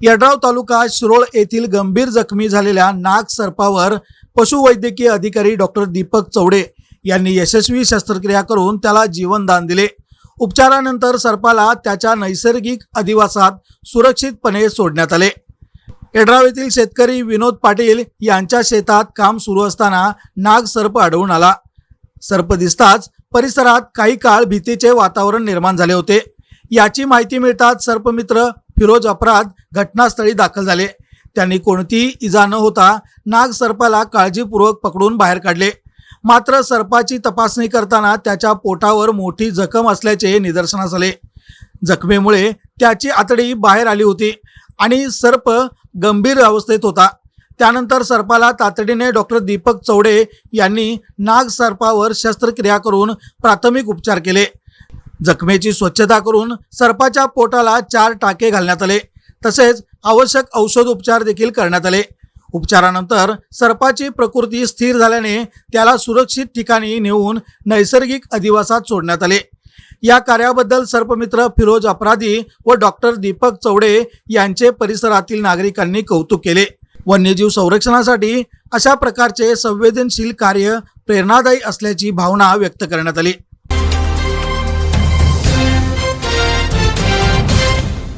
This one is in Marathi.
यड्राव तालुका शिरोळ येथील गंभीर जखमी झालेल्या नाग सर्पावर पशुवैद्यकीय अधिकारी डॉक्टर दीपक चौडे यांनी यशस्वी शस्त्रक्रिया करून त्याला जीवनदान दिले। उपचारानंतर सर्पाला त्याच्या नैसर्गिक अधिवासात सुरक्षितपणे सोडण्यात आले। यड्राव येथील शेतकरी विनोद पाटील यांच्या शेतात काम सुरू असताना नाग सर्प आढळून आला। सर्प दिसताच परिसरात काही काळ भीतीचे वातावरण निर्माण झाले होते। याची माहिती मिळताच सर्पमित्र फिरोज अपराध घटनास्थळी दाखल झाले। त्यांनी कोणतीही इजा न होता नाग सर्पाला काळजीपूर्वक पकडून बाहेर काढले। मात्र सर्पाची तपासणी करताना त्याच्या पोटावर मोठी जखम असल्याचे निदर्शनास आले। जखमेमुळे त्याची आतडी बाहेर आली होती आणि सर्प गंभीर अवस्थेत होता। त्यानंतर सर्पाला तातडीने डॉक्टर दीपक चौडे यांनी नाग सर्पावर शस्त्रक्रिया करून प्राथमिक उपचार केले। जखमेची स्वच्छता करून सर्पाच्या पोटाला 4 टाके घालण्यात आले। तसेच आवश्यक औषधोपचार देखील करण्यात आले। उपचारानंतर सर्पाची प्रकृती स्थिर झाल्याने त्याला सुरक्षित ठिकाणी नेऊन नैसर्गिक अधिवासात सोडण्यात आले। या कार्याबद्दल सर्पमित्र फिरोज अपराधी व डॉक्टर दीपक चौडे यांचे परिसरातील नागरिकांनी कौतुक केले। वन्यजीव संरक्षणासाठी अशा प्रकारचे संवेदनशील कार्य प्रेरणादायी असल्याची भावना व्यक्त करण्यात आली।